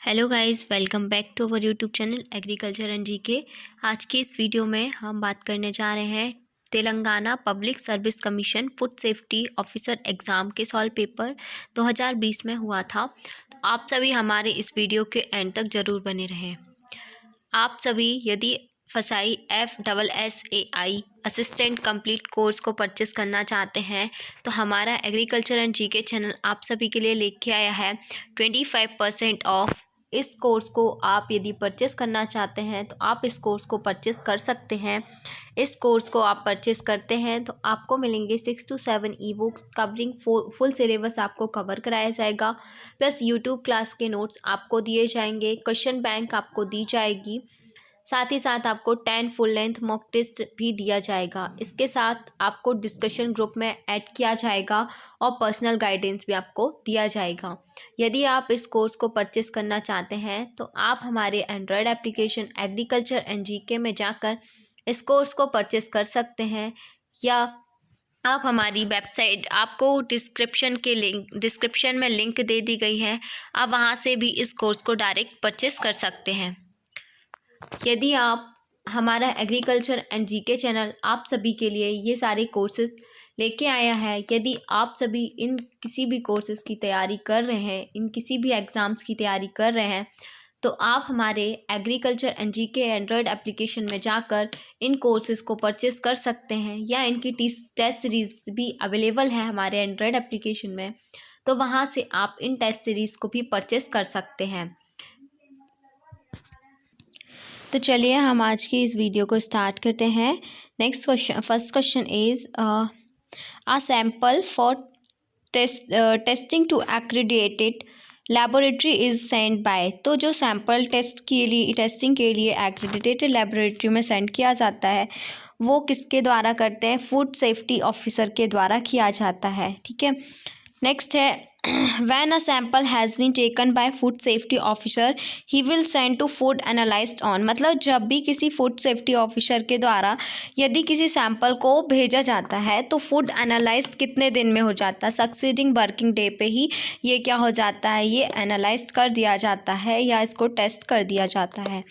Hello guys, welcome back to our YouTube channel agriculture and GK. आज की इस video में हम बात करने जा रहे हैं Telangana public service commission food safety officer exam के सॉल्व पेपर 2020 में हुआ था। तो आप सभी हमारे इस वीडियो के एंड तक ज़रूर बने रहें। आप सभी यदि फसाई FSSAI असिस्टेंट कंप्लीट कोर्स को परचेस करना चाहते हैं तो हमारा एग्रीकल्चर एंड जीके चैनल आप सभी के लिए लेके आया है 25% ऑफ। इस कोर्स को आप यदि परचेस करना चाहते हैं तो आप इस कोर्स को परचेस कर सकते हैं। इस कोर्स को आप परचेस करते हैं तो आपको मिलेंगे 6 to 7 e books covering full syllabus आपको कवर कराया जाएगा, प्लस यूट्यूब क्लास के नोट्स आपको दिए जाएंगे, क्वेश्चन बैंक आपको दी जाएगी, साथ ही साथ आपको 10 फुल लेंथ मॉक टेस्ट भी दिया जाएगा। इसके साथ आपको डिस्कशन ग्रुप में ऐड किया जाएगा और पर्सनल गाइडेंस भी आपको दिया जाएगा। यदि आप इस कोर्स को परचेस करना चाहते हैं तो आप हमारे Android application agriculture and GK में जाकर इस कोर्स को परचेस कर सकते हैं, या आप हमारी वेबसाइट आपको डिस्क्रिप्शन में लिंक दे दी गई है, आप वहां से भी इस कोर्स को डायरेक्ट परचेस कर सकते हैं। यदि आप हमारा एग्रीकल्चर एंड जीके चैनल आप सभी के लिए ये सारे कोर्सेज लेके आया है, यदि आप सभी इन किसी भी कोर्सेज की तैयारी कर रहे हैं, इन किसी भी एग्ज़ाम्स की तैयारी कर रहे हैं, तो आप हमारे agriculture and GK Android application में जाकर इन कोर्सेज को परचेस कर सकते हैं, या इनकी टेस्ट सीरीज़ भी अवेलेबल है हमारे एंड्रॉयड एप्लीकेशन में, तो वहाँ से आप इन टेस्ट सीरीज़ को भी परचेस कर सकते हैं। तो चलिए हम आज की इस वीडियो को स्टार्ट करते हैं। First question is a sample for testing to accredited laboratory is send by. तो जो सैंपल टेस्टिंग के लिए एक्रेडिटेटेड लेबोरेटरी में सेंड किया जाता है वो किसके द्वारा करते हैं? फूड सेफ्टी ऑफिसर के द्वारा किया जाता है। ठीक है, नेक्स्ट है when a sample has been taken by food safety officer he will send to food analyst on। मतलब जब भी किसी फूड सेफ्टी ऑफिसर के द्वारा यदि किसी सैंपल को भेजा जाता है तो फूड एनालाइज्ड कितने दिन में हो जाता है? सक्सीडिंग वर्किंग डे पे ही ये क्या हो जाता है, ये एनालाइज कर दिया जाता है या इसको टेस्ट कर दिया जाता है,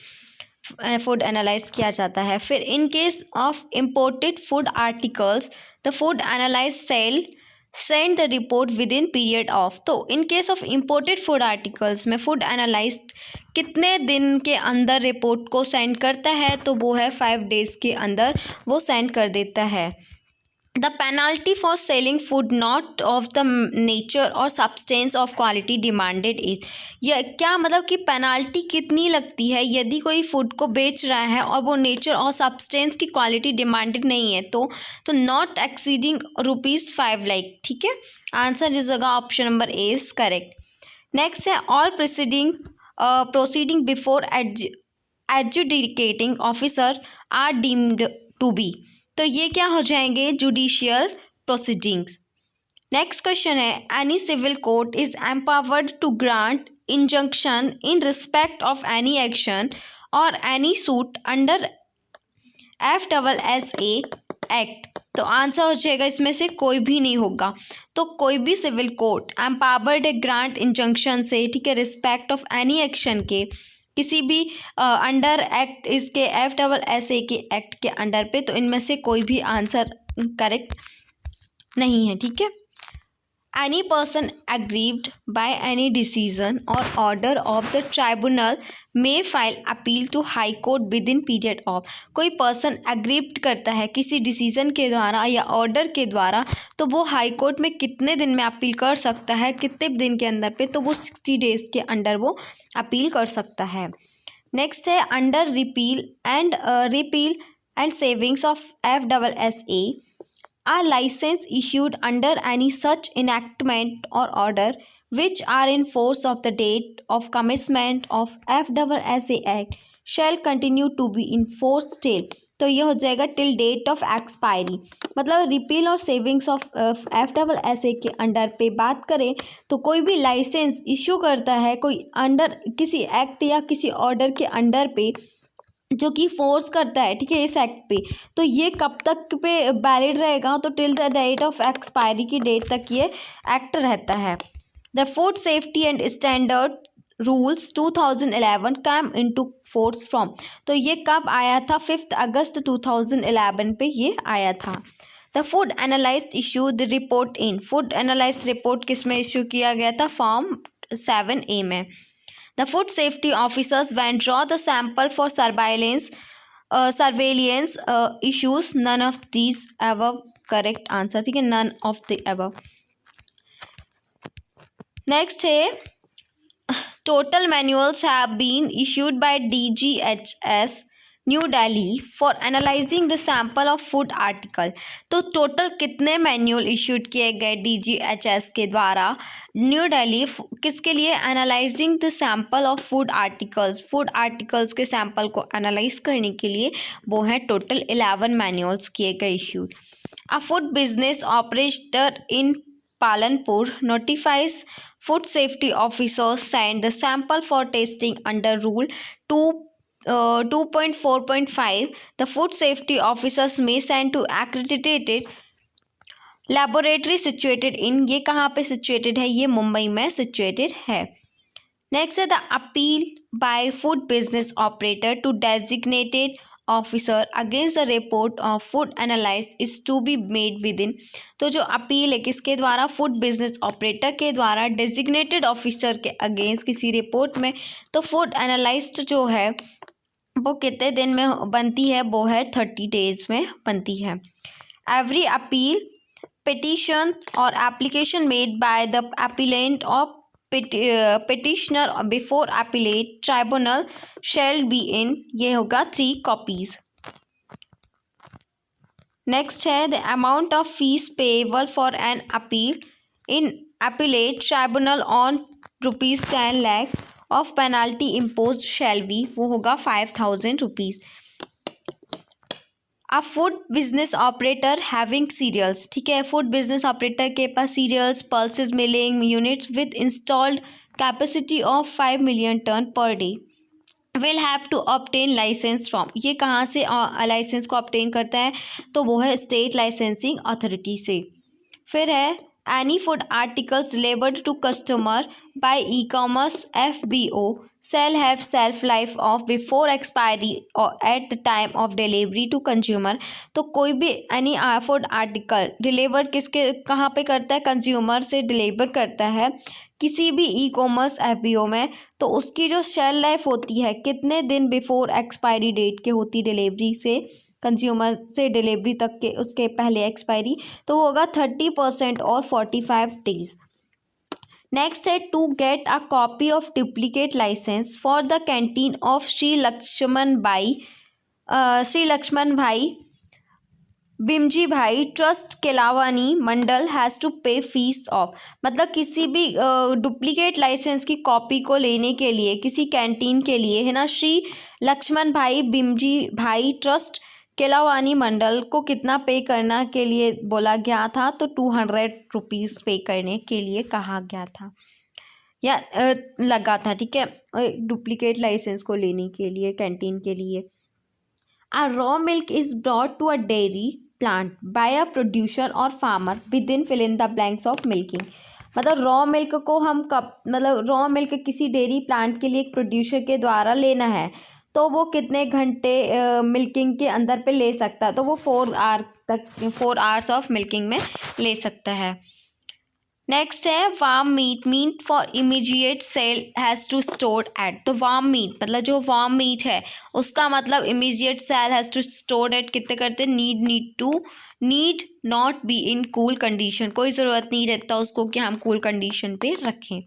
फूड एनालाइज किया जाता है। फिर in case of imported food articles the food analyst shall send the report within period of. तो in case of imported food articles में फूड एनालाइस्ट कितने दिन के अंदर रिपोर्ट को सेंड करता है? तो वो है 5 डेज़ के अंदर वो सेंड कर देता है। The penalty for selling food not of the nature और substance of quality demanded is. यह क्या मतलब कि पेनाल्टी कितनी लगती है यदि कोई फूड को बेच रहा है और वो नेचर और सब्सटेंस की क्वालिटी डिमांडेड नहीं है? तो नॉट एक्सीडिंग ₹5 लाख। ठीक है, आंसर इज होगा option number A is correct. Next है all proceeding before adjudicating officer are deemed to be. तो ये क्या हो जाएंगे? Judicial proceedings. नेक्स्ट क्वेश्चन है any civil court is empowered to grant injunction in respect of any action और any suit under FSSA act. तो answer हो जाएगा इसमें से कोई भी नहीं होगा। तो कोई भी सिविल कोर्ट एम्पावर्ड है ग्रांट इंजंक्शन से, ठीक है, रिस्पेक्ट ऑफ एनी एक्शन के किसी भी अंडर एक्ट इसके FSSA के एक्ट के अंडर पे, तो इनमें से कोई भी आंसर करेक्ट नहीं है। ठीक है, any person aggrieved by any decision और order of the tribunal may file appeal to high court within period of. कोई पर्सन एग्रीव्ड करता है किसी डिसीजन के द्वारा या ऑर्डर के द्वारा, तो वो हाई कोर्ट में कितने दिन में अपील कर सकता है, कितने दिन के अंदर पे? तो वो 60 डेज़ के अंडर वो अपील कर सकता है। नेक्स्ट है under repeal and savings of FSSA a license issued under any such enactment or order which are in force of the date of commencement of FSSA Act shall continue to be in force till। तो ये हो जाएगा till date of expiry. मतलब repeal और savings of FSSA के under पे बात करें तो कोई भी लाइसेंस इशू करता है कोई अंडर किसी एक्ट या किसी ऑर्डर के अंडर पे जो कि फोर्स करता है, ठीक है, इस एक्ट पे, तो ये कब तक पे वैलिड रहेगा? तो till the date of expiry की डेट तक ये एक्ट रहता है। The food safety and standard rules 2011 come into force from. तो ये कब आया था? 5 अगस्त 2011 पे ये आया था। The food analyst issue the report in. Food analyst report किस में इशू किया गया था? फॉर्म 7A में। The food safety officers when draw the sample for surveillance surveillance issues none of these above correct answer. ठीक है, none of the above. Next है total manuals have been issued by DGHS New Delhi for analysing the sample of food article. तो total कितने manual issued किए गए DGHS के द्वारा new Delhi किसके लिए? Analysing the sample of food articles के सैंपल को एनालाइज करने के लिए वो हैं टोटल 11 मैनुअल्स किए गए issued. A food business operator in Palanpur notifies food safety officers send the sample for testing under Rule 2.4.5. The food safety officers may send to accredited laboratory situated in, ये कहाँ पे situated है? ये मुंबई में situated है। Next है the appeal by food business operator to designated officer against the report of food analyse is to be made within. तो जो अपील है किसके द्वारा? फूड बिजनेस ऑपरेटर के द्वारा डेजिग्नेटेड ऑफिसर के अगेंस्ट किसी रिपोर्ट में। तो फूड एनालाइस्ट जो है वो कितने दिन में बनती है? वो है 30 days में बनती है। एवरी अपील पिटिशन और application made by the appellant of petitioner before appellate tribunal shall be in, ये होगा 3 copies। नेक्स्ट है the amount of fees payable for an appeal in appellate tribunal on ₹10 lakh of penalty impose shall be, वो होगा 5,000 rupees. A food business operator having cereals, ठीक है, food business operator के पास cereals, pulses milling units with installed capacity of 5 million tonne per day will have to obtain licence from. ये कहाँ से licence को ऑब्टेन करता है? तो वो है स्टेट लाइसेंसिंग अथॉरिटी से। फिर है any food articles delivered to customer by e-commerce FBO shall have shelf life of before expiry or at the time of delivery to consumer। तो कोई भी एनी फूड आर्टिकल डिलीवर किसके कहाँ पे करता है? कंज्यूमर से डिलीवर करता है किसी भी ई-कॉमर्स FBO में, तो उसकी जो शेल लाइफ होती है कितने दिन बिफोर एक्सपायरी डेट के होती डिलीवरी से, कंज्यूमर से डिलीवरी तक के उसके पहले एक्सपायरी, तो वो होगा 30% और 45 days। नेक्स्ट है to get a copy of duplicate licence for the canteen of Shri Laxman Bhai Bhimji Bhai trust Kelavani Mandal has to pay fees of. मतलब किसी भी डुप्लीकेट लाइसेंस की कॉपी को लेने के लिए किसी कैंटीन के लिए है ना, श्री लक्ष्मण भाई बिमजी भाई ट्रस्ट केलावानी मंडल को कितना पे करना के लिए बोला गया था? तो 200 रुपीज़ पे करने के लिए कहा गया था या लगा था, ठीक है, डुप्लीकेट लाइसेंस को लेने के लिए कैंटीन के लिए। A raw milk is brought to a dairy plant by a producer or farmer within fill in the blanks of milking। मतलब रॉ मिल्क को हम कब, मतलब रॉ मिल्क किसी डेयरी प्लांट के लिए एक प्रोड्यूसर के द्वारा लेना है, तो वो कितने घंटे मिल्किंग के अंदर पे ले सकता है? तो वो 4 hours ऑफ मिल्किंग में ले सकता है। नेक्स्ट है warm meat for immediate sale has to stored at. तो वार्म मीट मतलब जो वार्म मीट है उसका मतलब immediate sale has to stored at कितने करते? Need not be in cool condition. कोई ज़रूरत नहीं रहता उसको कि हम कूल कंडीशन पे रखें।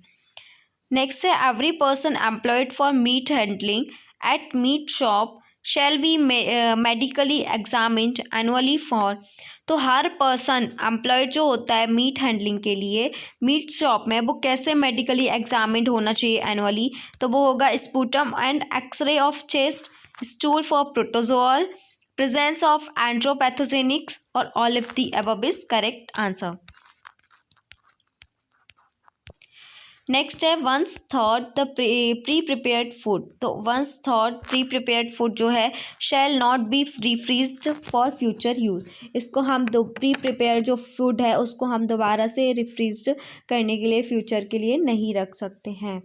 नेक्स्ट है every person employed for meat handling at meat shop shall be medically examined annually for. तो हर पर्सन एम्प्लॉयड जो होता है मीट हैंडलिंग के लिए मीट शॉप में, वो कैसे मेडिकली एग्जामिन्ड होना चाहिए एनुअली? तो वो होगा sputum and X-ray of chest, stool for protozoal, presence of enteropathogenics और all of the above is correct answer. Next है once thawed the pre prepared food. तो once thawed pre prepared food जो है shall not be refreezed for future use. इसको हम pre prepare जो food है उसको हम दोबारा से रिफ्रीज्ड करने के लिए फ्यूचर के लिए नहीं रख सकते हैं।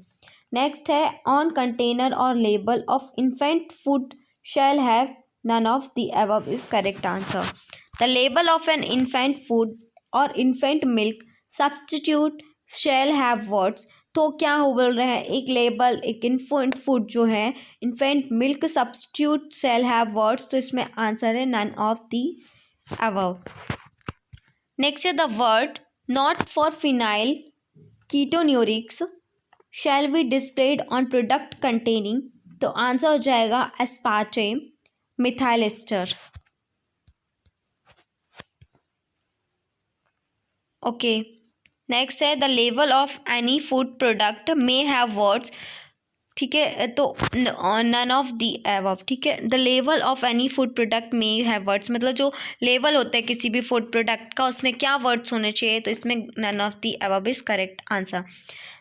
नेक्स्ट है ऑन कंटेनर और label of infant food shall have none of the above is correct answer. The label of an infant food और infant milk substitute shall have words. तो क्या हो बोल रहे हैं, एक लेबल एक इन्फेंट फूड जो है infant milk substitute shall have words, तो इसमें आंसर है none of the above. Next है the word not for phenyl ketonurics shall be displayed on product containing, तो आंसर हो जाएगा aspartame methyl ester. Okay, next है the level of any food product may have words, ठीक है, तो none of the above, ठीक है। The level of any food product may have words, मतलब जो लेवल होता है किसी भी फूड प्रोडक्ट का उसमें क्या वर्ड्स होने चाहिए, तो इसमें none of the above is correct answer.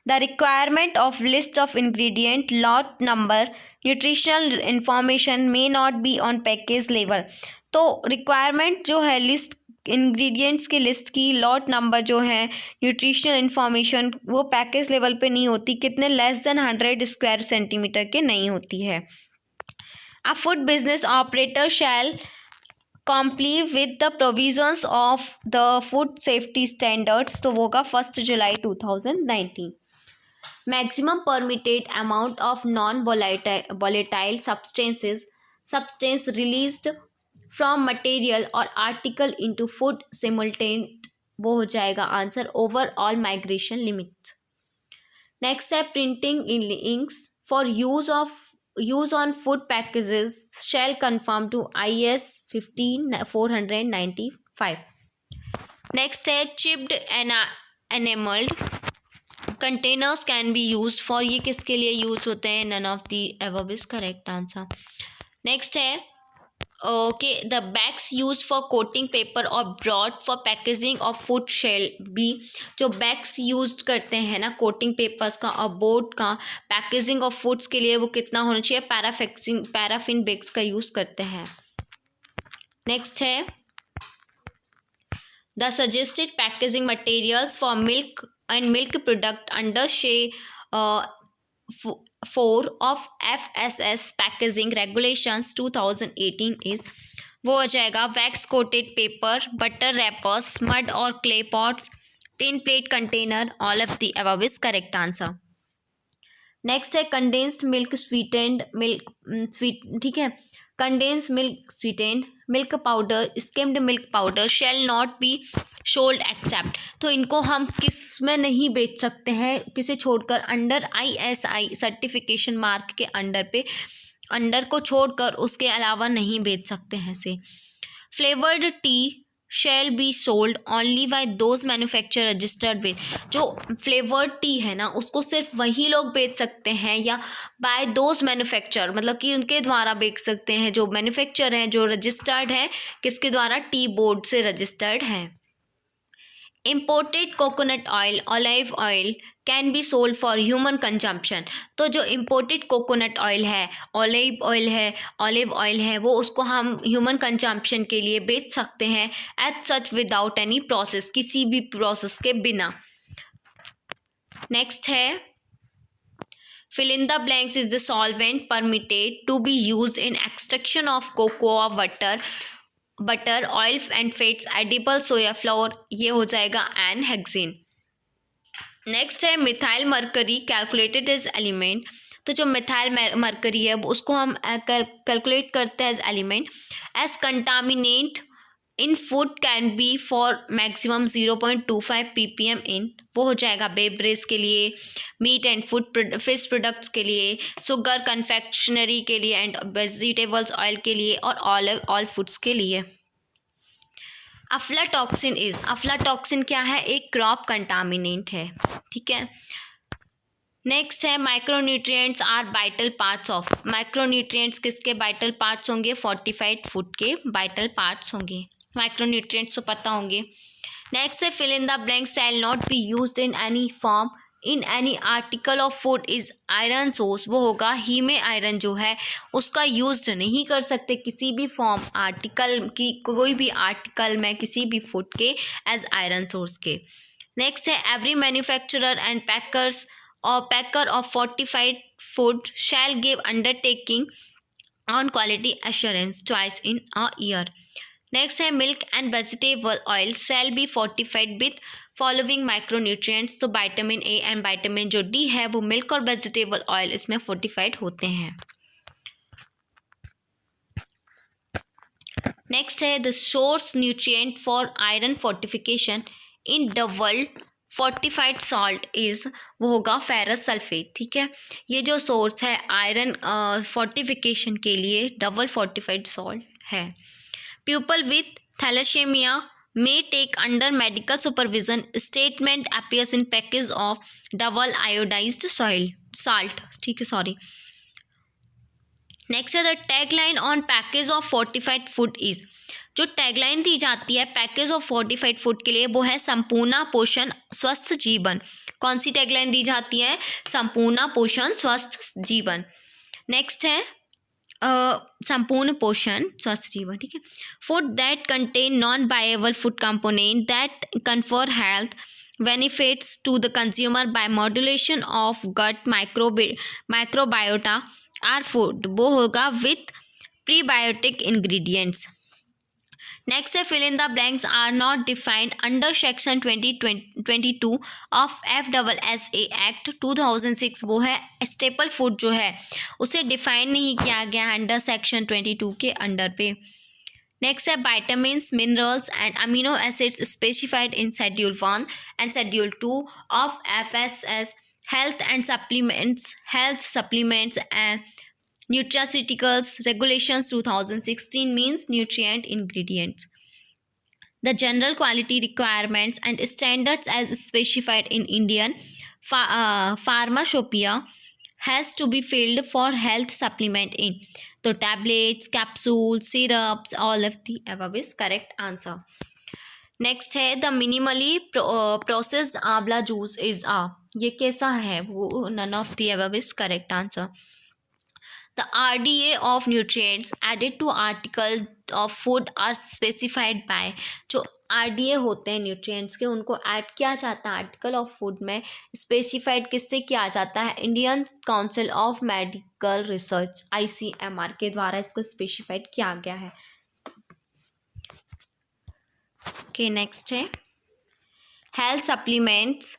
The requirement of list of ingredient lot number nutritional information may not be on package लेवल, तो रिक्वायरमेंट जो है लिस्ट इंग्रेडिएंट्स की लिस्ट की लॉट नंबर जो है न्यूट्रिशनल इन्फॉर्मेशन वो पैकेज लेवल पे नहीं होती, कितने लेस देन 100 स्क्वायर सेंटीमीटर के नहीं होती है। A food business operator shall comply with the provisions of the food safety standards, तो वो होगा 1 जुलाई 2019। Maximum permitted amount of non volatile substance released from material और आर्टिकल इंटू फूड सिमुलटेंट, वो हो जाएगा answer overall migration limits. Next है printing in inks for use on food packages shall confirm to IS 15495। Next है chipped enamelled containers can be use for, ये किसके लिए use होते हैं, none of the above is correct answer. Next है okay the bags use for coating paper और board for packaging of food shall be, जो bags use करते हैं ना कोटिंग पेपर्स का और बोर्ड का पैकेजिंग ऑफ फूड्स के लिए वो कितना होना चाहिए, पैराफिन बैग्स का यूज करते हैं। नेक्स्ट है the suggested packaging materials for milk and milk product under she 4 of FSS packaging regulations 2018 is, वो हो जाएगा wax coated paper, butter wrappers, mud और clay pots, tin plate container, all of the above is correct answer. Next है condensed milk sweetened milk ठीक है, condensed milk sweetened milk powder, skimmed milk powder shall not be sold except, तो इनको हम किस में नहीं बेच सकते हैं, किसे छोड़कर, अंडर ISI सर्टिफिकेशन मार्क के अंडर को छोड़कर उसके अलावा नहीं बेच सकते हैं इसे। Flavoured T shall be sold only by those manufacture registered with, जो फ्लेवर्ड टी है ना उसको सिर्फ वही लोग बेच सकते हैं या बाय दोज मैन्युफैक्चर, मतलब कि उनके द्वारा बेच सकते हैं जो मैन्युफैक्चर हैं जो रजिस्टर्ड है किसके द्वारा, टी बोर्ड से रजिस्टर्ड है। Imported coconut oil olive oil can be sold for human consumption, तो जो इम्पोर्टेड कोकोनट ऑयल है ऑलिव ऑयल है वो उसको हम ह्यूमन कंजम्पशन के लिए बेच सकते हैं as such without any process, किसी भी प्रोसेस के बिना। नेक्स्ट है fill in the blanks is the solvent permitted to be used in extraction of cocoa butter oil and fats edible soya flour, ये हो जाएगा एनहेक्सेन। नेक्स्ट है methyl mercury calculated as element, तो जो methyl mercury है उसको हम calculate करते हैं as element as contaminant in food can be for maximum 0.25 ppm in, वो हो जाएगा बेवरेज के लिए, meat and food fish products के लिए, शुगर कन्फेक्शनरी के लिए एंड वेजिटेबल्स ऑयल के लिए और ऑल फूड्स के लिए। अफ्लाटॉक्सिन क्या है, एक क्रॉप कंटामिनेंट है, ठीक है। नेक्स्ट है micronutrients are vital parts of, micronutrients किसके वाइटल पार्ट्स होंगे, फोर्टिफाइड फूड के वाइटल पार्ट्स होंगे, माइक्रोन्यूट्रिएंट्स तो पता होंगे। नेक्स्ट है fill in the blank shall not be used in any form in any article of food is iron source, वो होगा ही में आयरन जो है उसका यूज नहीं कर सकते किसी भी फॉर्म आर्टिकल की, कोई भी आर्टिकल में किसी भी फूड के एज आयरन सोर्स के। नेक्स्ट है every manufacturer and packers or packer of fortified food shall give undertaking on quality assurance twice in a year. Next है milk and vegetable oil shall be fortified with following micronutrients. तो vitamin A and vitamin जो D है वो milk और vegetable oil इसमें fortified होते हैं. Next है the source nutrient for iron fortification in double fortified salt is, वो होगा फेरस सल्फेट. ठीक है, ये जो सोर्स है आयरन फोर्टिफिकेशन के लिए डबल फोर्टिफाइड सॉल्ट है. People with thalassemia may take under medical supervision. Statement appears in package of double iodized salt. ठीक है, सॉरी. नेक्स्ट है the tagline on package of fortified food is, जो tagline दी जाती है package of fortified food के लिए वो है संपूर्ण पोषण स्वस्थ जीवन. कौन सी टैगलाइन दी जाती है? संपूर्ण पोषण स्वस्थ जीवन. नेक्स्ट है संपूर्ण पोषण स्वस्थ जीवन. ठीक है, food that contain non viable food component that confer health benefits to the consumer by modulation of gut microbiota are food, वो होगा विथ प्रीबायोटिक इंग्रेडिएंट्स. नेक्स्ट है fill in the blanks are not defined under section 2022 of FSSA act 2006. वो है staple food जो है उसे define नहीं किया गया अंडर सेक्शन 22 के अंडर पे. नेक्स्ट है vitamins minerals and amino acids specified in schedule 1 and schedule 2 of FSS health supplements and Nutraceuticals Regulations 2016 means nutrient ingredients. The general quality requirements and standards as specified in Indian Pharmacopoeia has to be filled for health supplement in. So tablets, capsules, syrups, all of the above is correct answer. Next है the minimally processed आंवला juice is a, ये कैसा है? वो none of the above is correct answer. The RDA of nutrients added to articles of food are specified by, जो RDA होते हैं nutrients के उनको ऐड किया जाता है आर्टिकल ऑफ फूड में. स्पेसिफाइड किससे किया जाता है? Indian council of medical research ICMR के द्वारा इसको स्पेसिफाइड किया गया है. ओके, नेक्स्ट है health supplements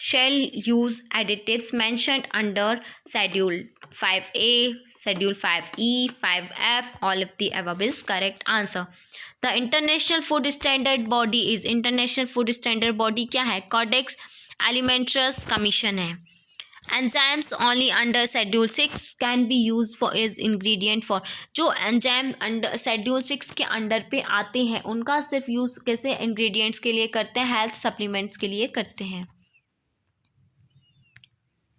shall use additives mentioned under Schedule 5A, Schedule 5E, 5F, all of the above is correct answer. The International Food Standard Body is, International Food Standard Body क्या है? Codex Alimentarius Commission है. Enzymes only under Schedule 6 can be used for as ingredient for, जो enzyme under Schedule 6 के under पे आते हैं उनका सिर्फ यूज़ कैसे इंग्रेडिएंट्स के लिए करते हैं? हेल्थ सप्लीमेंट्स के लिए करते हैं.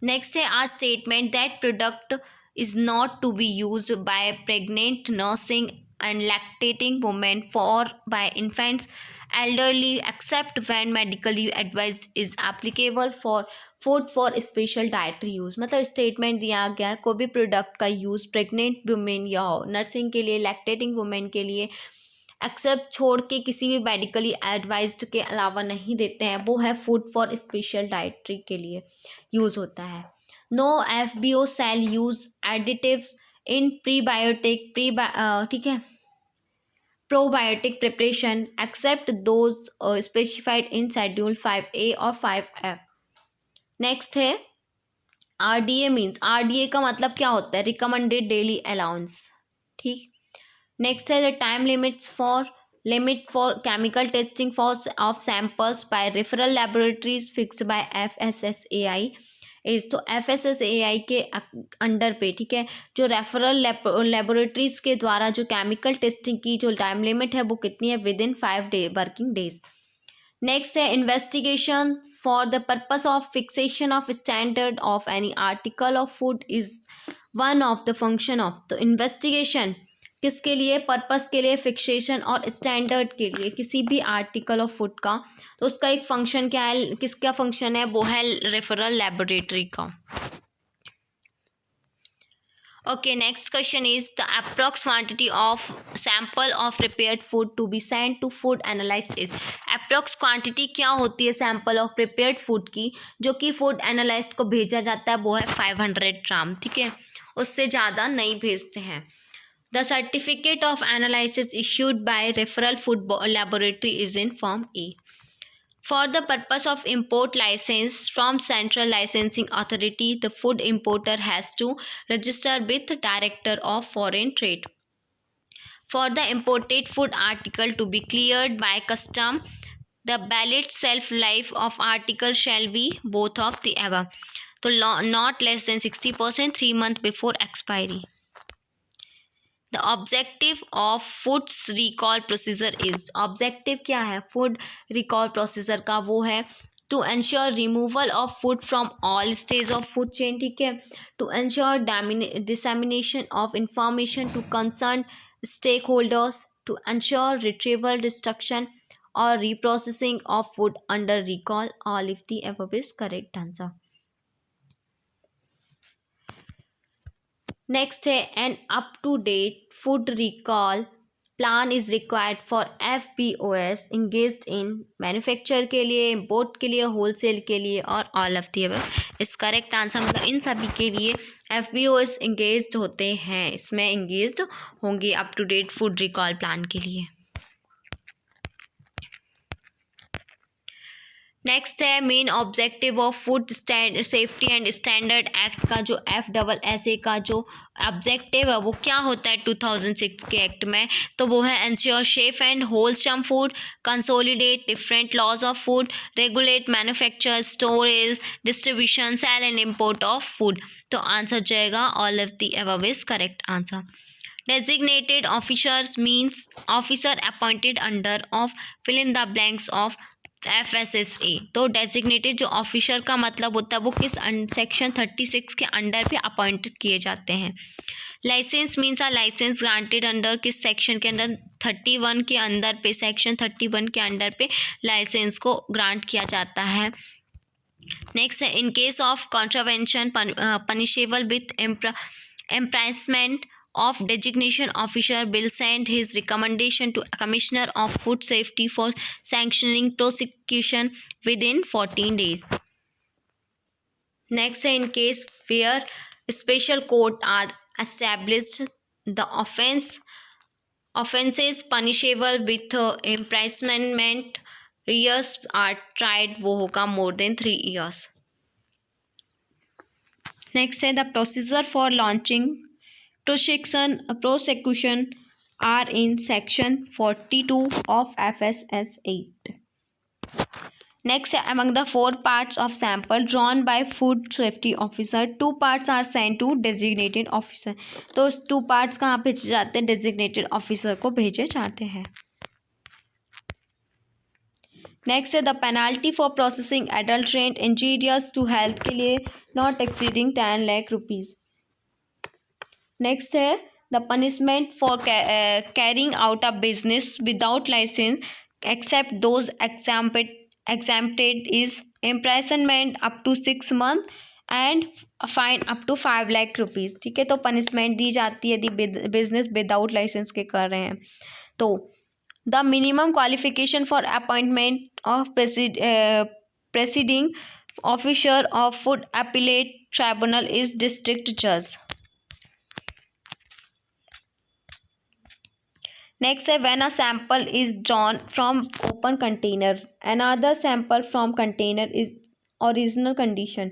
नेक्स्ट है a statement that product is not to be used by pregnant nursing and lactating women for by infants elderly except when medically advised is applicable for food for special dietary use. मतलब statement दिया गया है कोई भी product का use pregnant women या nursing के लिए लैक्टेटिंग वुमेन के लिए एक्सेप्ट छोड़ के किसी भी मेडिकली एडवाइज्ड के अलावा नहीं देते हैं, वो है फूड फॉर स्पेशल डाइटरी के लिए यूज़ होता है. No FBO shall use additives in prebiotic ठीक है probiotic preparation except those specified in schedule 5A और 5F. नेक्स्ट है RDA मीन्स, RDA का मतलब क्या होता है? Recommended daily allowance. ठीक. नेक्स्ट है the time limit for chemical testing of samples by referral laboratories fixed by FSSAI is. तो FSSAI के अंडर पे, ठीक है, जो रेफरल लैबोरेटरीज के द्वारा जो केमिकल टेस्टिंग की जो टाइम लिमिट है वो कितनी है? Within 5 working days. Next है investigation for the purpose of fixation of standard of any article of food is one of the function of. तो इन्वेस्टिगेशन किसके लिए? पर्पस के लिए, फिक्सेशन और स्टैंडर्ड के लिए किसी भी आर्टिकल ऑफ फूड का. तो उसका एक फंक्शन क्या है? किसका फंक्शन है? वो है रेफरल लैबोरेटरी का. Okay, next question is the approx quantity of sample of prepared food to be sent to food analyst is. approx quantity क्या होती है sample of prepared food की जो कि food analyst को भेजा जाता है वो है 500 ग्राम, ठीक है, उससे ज़्यादा नहीं भेजते हैं. The certificate of analysis issued by referral food laboratory is in form A. For the purpose of import license from Central Licensing Authority, the food importer has to register with Director of Foreign Trade. For the imported food article to be cleared by custom, the valid shelf life of article shall be both of the above. So not less than 60%, 3 months before expiry. The objective of foods recall procedure is. objective क्या है food recall procedure का? वो है to ensure removal of food from all stages of food chain, ठीक है, to ensure dissemination of information to concerned stakeholders, to ensure retrieval, destruction or reprocessing of food under recall. All if the above is correct answer. Next है an up to date food recall plan is required for FBOs engaged in manufacture के लिए, import के लिए, wholesale के लिए और all of the above is correct answer. मतलब इन सभी के लिए FBOs इंगेज्ड होते हैं, इसमें इंगेज्ड होंगे up to date food recall plan के लिए. नेक्स्ट है main objective of food safety and standard act का जो FSSA का जो ऑब्जेक्टिव है वो क्या होता है 2006 के एक्ट में? तो वो है ensure safe and wholesome food, consolidate different laws of food, regulate manufacture, storage, distribution, sale and import of food. तो आंसर जाएगा all of the above is correct answer. Designated officers means officer appointed under of fill in the blanks of FSSA. तो designated जो officer का मतलब होता है वो किस सेक्शन 36 के अंडर पे अपॉइंटेड किए जाते हैं. Licence means licence granted under किस सेक्शन के अंदर? 31 के अंदर पे, सेक्शन 31 के अंडर पे लाइसेंस को ग्रांट किया जाता है. नेक्स्ट है इन case of contravention punishable with imprisonment of designation officer will send his recommendation to Commissioner of Food Safety for sanctioning prosecution within 14 days. Next, in case where special court are established, the offenses punishable with imprisonment years are tried, वो होगा more than 3 years. Next है the procedure for launching prosecution are in section 42 of FSS 8. Next, among the 4 parts of sample drawn by food safety officer, 2 parts are sent to designated officer. तो 2 parts कहाँ भेजे जाते हैं? designated officer को भेजे जाते हैं. नेक्स्ट है the penalty for processing adulterant injurious to health के लिए not exceeding 10 lakh rupees. Next है the punishment for carrying out a business without licence except those exempted is imprisonment up to 6 months and fine up to 5 lakh rupees. ठीक है, तो punishment दी जाती है यदि business without licence के कर रहे हैं. तो the minimum qualification for appointment of presiding officer of food appellate tribunal is district judge. Next है when a sample is drawn from open container, another sample from container is original condition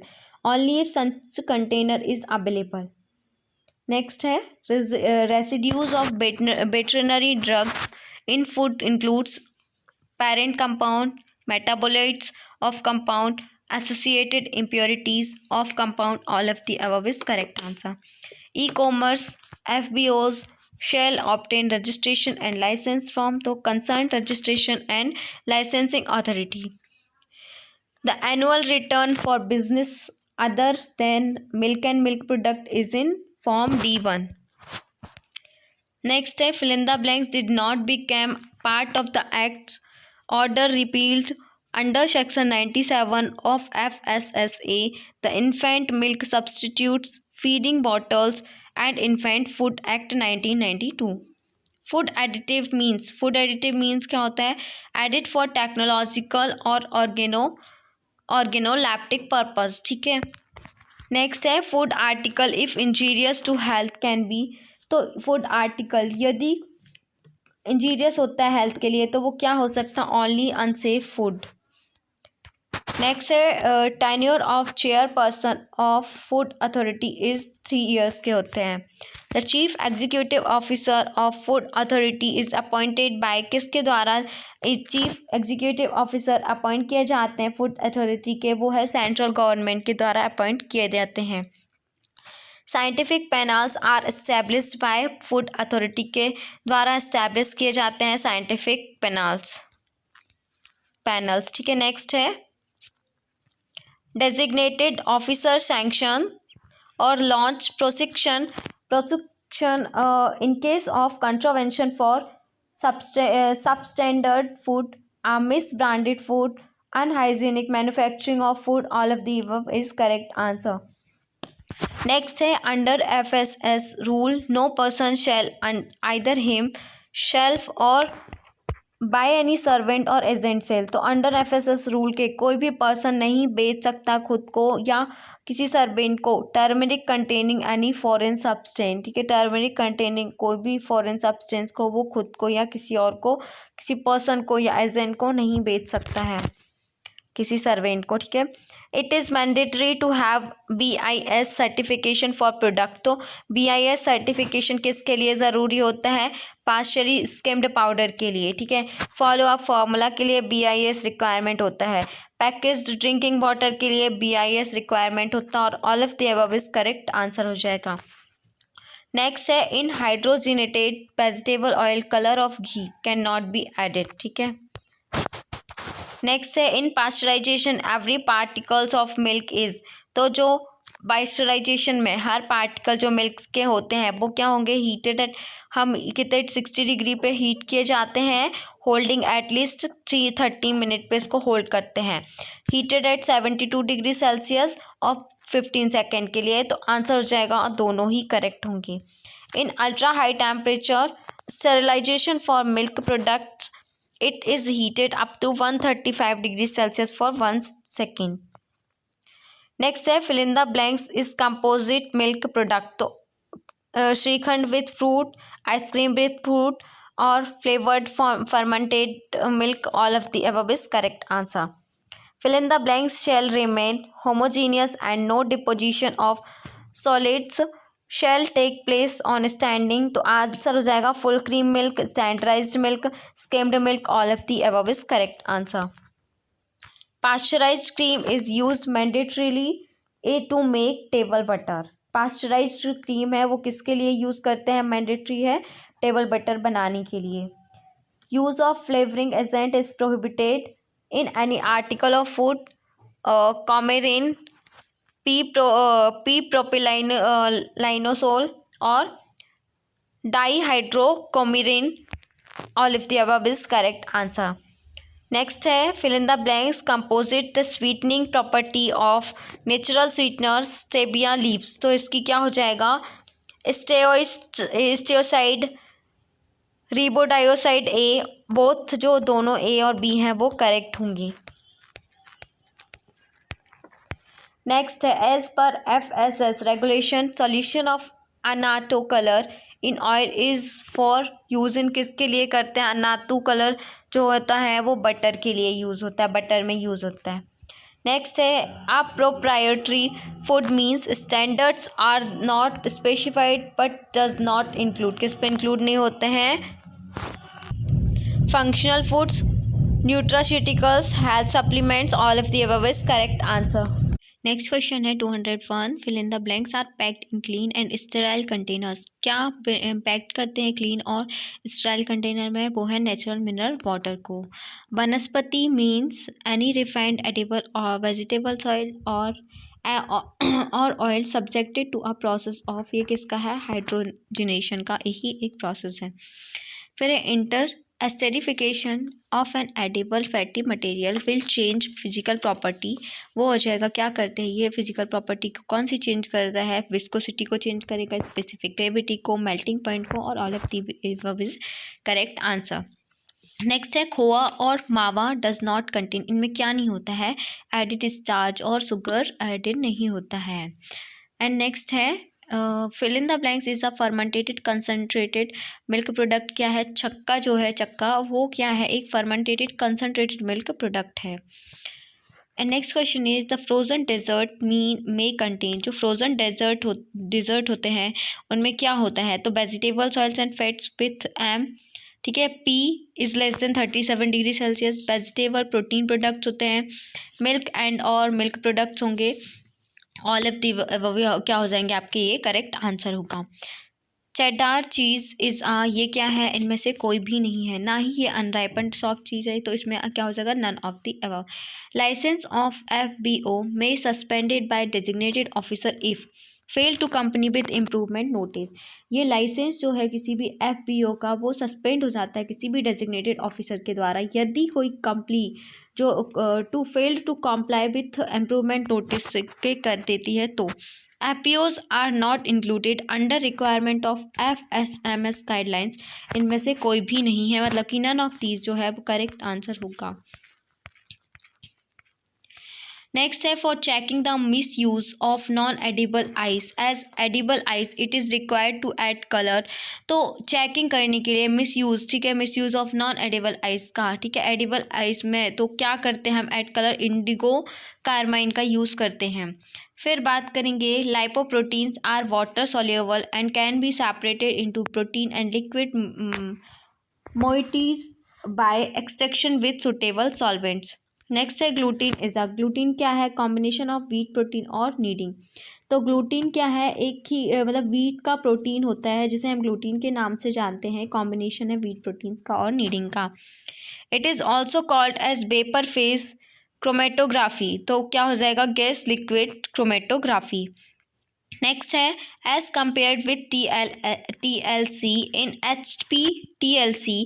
only if such container is available. Next है residues of veterinary drugs in food includes parent compound, metabolites of compound, associated impurities of compound. All of the above is correct answer. E-commerce FBOs shall obtain registration and license from the concerned registration and licensing authority. The annual return for business other than milk and milk product is in form D1. Next है fill in the blanks did not become part of the Act order repealed under section 97 of FSSA. The infant milk substitutes feeding bottles and infant food act 1992। Food additive means क्या होता है? Added for technological और organoleptic purpose, ठीक है। Next है food article if injurious to health can be. तो food article यदि injurious होता है हेल्थ के लिए तो वो क्या हो सकता है? Only unsafe food. नेक्स्ट है tenure of chairperson of food authority is 3 years के होते हैं। The chief executive officer of food authority is appointed by, किसके द्वारा चीफ एग्जीक्यूटिव ऑफिसर अपॉइंट किए जाते हैं फूड अथॉरिटी के? वो है सेंट्रल गवर्नमेंट के द्वारा अपॉइंट किए जाते हैं। Scientific panels are established by food authority के द्वारा एस्टेब्लिश किए जाते हैं साइंटिफिक पैनल्स, ठीक है। नेक्स्ट है डेजिग्नेटेड ऑफिसर सैंक्शन और launch prosecution in case of contravention for substandard food, misbranded food, unhygienic manufacturing of food. All of the above is correct answer. Next है under FSS rule no person shall either himself or by any servant or agent sell। तो under FSS rule के कोई भी person नहीं बेच सकता खुद को या किसी सर्वेंट को turmeric containing any foreign substance, ठीक है। टर्मरिक कंटेनिंग कोई भी फॉरेन सब्सटेंस को वो खुद को या किसी और को, किसी पर्सन को या एजेंट को नहीं बेच सकता है, किसी सर्वेंट को, ठीक है। It is mandatory to have BIS certification for product. तो BIS सर्टिफिकेशन किसके लिए ज़रूरी होता है? पास्चरी स्किम्ड पाउडर के लिए, ठीक है। फॉलो अप फार्मूला के लिए BIS रिक्वायरमेंट होता है। पैकेज्ड ड्रिंकिंग वाटर के लिए BIS रिक्वायरमेंट होता है। और all of the above is correct answer हो जाएगा। नेक्स्ट है in hydrogenated vegetable oil colour of ghee can not be added, ठीक है। नेक्स्ट है in pasteurisation every particles of milk is. तो जो पास्चराइजेशन में हर पार्टिकल जो मिल्क के होते हैं वो क्या होंगे? हीटेड एट, हम कितने 60 डिग्री पे हीट किए जाते हैं, होल्डिंग एटलीस्ट 330 मिनट पे इसको होल्ड करते हैं। हीटेड एट 72 डिग्री सेल्सियस और 15 सेकेंड के लिए। तो आंसर हो जाएगा और दोनों ही करेक्ट होंगे। In ultra high temperature sterilisation for milk products it is heated up to 135 degrees Celsius for 1 second. Next है fill in the blanks is composite milk product। तो shrikhand with fruit, ice cream with fruit और flavoured fermented milk, all of the above is correct answer. Fill in the blanks shall remain homogeneous and no deposition of solids shall take place on standing। तो answer हो जाएगा full cream milk, standardised milk, skimmed milk, all of the above is correct answer. Pasteurised cream is use mandatorily to make table butter. Pasteurised cream है वो किसके लिए use करते हैं? Mandatory है टेबल बटर बनाने के लिए। Use of flavouring agent is prohibited in any article of food. Coumarin, P propylanisole और dihydrocoumarin, all of the above is correct answer. Next है fill in the blanks composite the sweetening property of natural sweetener stevia leaves. तो इसकी क्या हो जाएगा? स्टेओसाइड, रिबोडायोसाइड ए, both जो दोनों ए और बी हैं वो करेक्ट होंगी। नेक्स्ट है एज पर FSS regulation solution of annatto colour in oil is for use in, किसके लिए करते हैं? अनाटो कलर जो होता है वो बटर के लिए यूज़ होता है, बटर में यूज़ होता है। नेक्स्ट है a proprietary food means standards are not specified but does not include, किस पे इंक्लूड नहीं होते हैं? Functional foods, nutraceuticals, health supplements, all of the above is correct answer. Next question है 201 fill in the blanks are packed in clean and sterile containers. क्या packed करते हैं clean और स्टेराइल कंटेनर में? वो है नेचुरल मिनरल वाटर को। Vanaspati means any refined edible और वेजिटेबल्स ऑयल और oil subjected to a process of, ये किसका है? हाइड्रोजनेशन का ही एक प्रोसेस है। फिर interesterification of an edible fatty material will change physical property. वो हो जाएगा, क्या करते हैं ये फिजिकल प्रॉपर्टी को कौन सी चेंज करता है, विस्कोसिटी को चेंज करेगा, स्पेसिफिक ग्रेविटी को, मेल्टिंग पॉइंट को, और all of the is correct answer. Next है खोआ और मावा डज नॉट कंटेन, इनमें क्या नहीं होता है, एडिड स्टार्च और शुगर एडिड नहीं होता है। एंड नेक्स्ट है fill in the blanks is a fermented concentrated milk product. क्या है, चक्का जो है, चक्का वो क्या है, एक फर्मेंटेटेड कंसनट्रेटेड मिल्क प्रोडक्ट है। And next question is the frozen dessert may contain, जो फ्रोजन डेजर्ट होते हैं उनमें क्या होता है, तो vegetables oils and fats with M, ठीक है, P is less than 37 degree Celsius. Vegetable protein products होते हैं, मिल्क एंड और मिल्क प्रोडक्ट्स होंगे, ऑल ऑफ दी क्या हो जाएंगे आपके, ये करेक्ट आंसर होगा। चेडार चीज़ इज़ ये क्या है, इनमें से कोई भी नहीं है, ना ही ये अनराइपन्ड सॉफ्ट चीज़ है, तो इसमें क्या हो जाएगा, none of the above. Licence of FBO may suspended by designated officer if fail to comply with improvement notice. ये लाइसेंस जो है किसी भी FBO का वो सस्पेंड हो जाता है किसी भी डेजिग्नेटेड ऑफिसर के द्वारा यदि कोई कंपनी जो to fail to comply with improvement notice के कर देती है, तो FBOs are not included under requirement of FSMS guidelines. इनमें से कोई भी नहीं है, मतलब कि नन ऑफ दीज जो है वो करेक्ट आंसर होगा। नेक्स्ट है for checking the misuse of non edible ice as edible ice it is required to add colour. तो चेकिंग करने के लिए मिस यूज़, ठीक है, misuse of non edible ice का, ठीक है, एडिबल आइस में तो क्या करते हैं हम, ऐड कलर इंडिगो कार्माइन का यूज़ करते हैं। फिर बात करेंगे lipoproteins are water soluble and can be separated into protein and liquid moieties by extraction with suitable solvents. Next है ग्लूटीन इज अ, ग्लूटीन क्या है, कॉम्बिनेशन ऑफ व्हीट प्रोटीन और नीडिंग। तो ग्लूटीन क्या है, एक ही मतलब व्हीट का प्रोटीन होता है जिसे हम ग्लूटीन के नाम से जानते हैं, कॉम्बिनेशन है व्हीट प्रोटीन्स का और नीडिंग का। It is also called as vapour phase chromatography, तो क्या हो जाएगा, गैस लिक्विड क्रोमेटोग्राफी। नेक्स्ट है as compared with TLC in HPTLC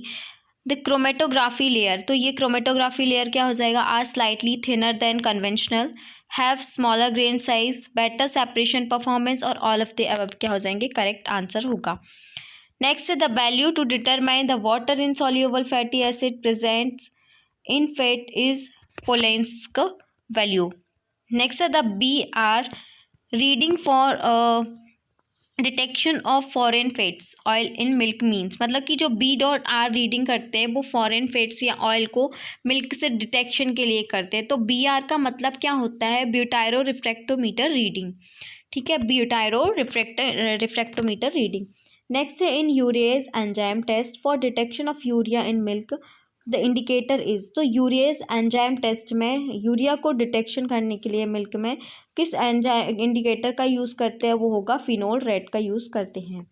the chromatography layer, तो ये क्रोमेटोग्राफी लेयर क्या हो जाएगा, are slightly thinner than conventional, have smaller grain size, better separation performance, और ऑल ऑफ द अबव क्या हो जाएंगे, करेक्ट आंसर होगा। नेक्स्ट है the value to determine the water in soluble fatty acid presents in fat is polenske value. Next है the BR reading for detection of foreign fats oil in milk means, मतलब कि जो B.R reading करते हैं वो foreign fats या oil को milk से डिटेक्शन के लिए करते हैं। तो BR का मतलब क्या होता है, ब्यूटायरो रिफ्रैक्टोमीटर रीडिंग, ठीक है, ब्यूटायरो रिफ्रैक्टोमीटर रीडिंग। नेक्स्ट है in urease enzyme test for detection of urea in milk the indicator is, तो यूरिएज एंजाइम टेस्ट में यूरिया को डिटेक्शन करने के लिए मिल्क में किस एंजाइम इंडिकेटर का यूज़ करते हैं, वो होगा फिनोल रेड का यूज़ करते हैं।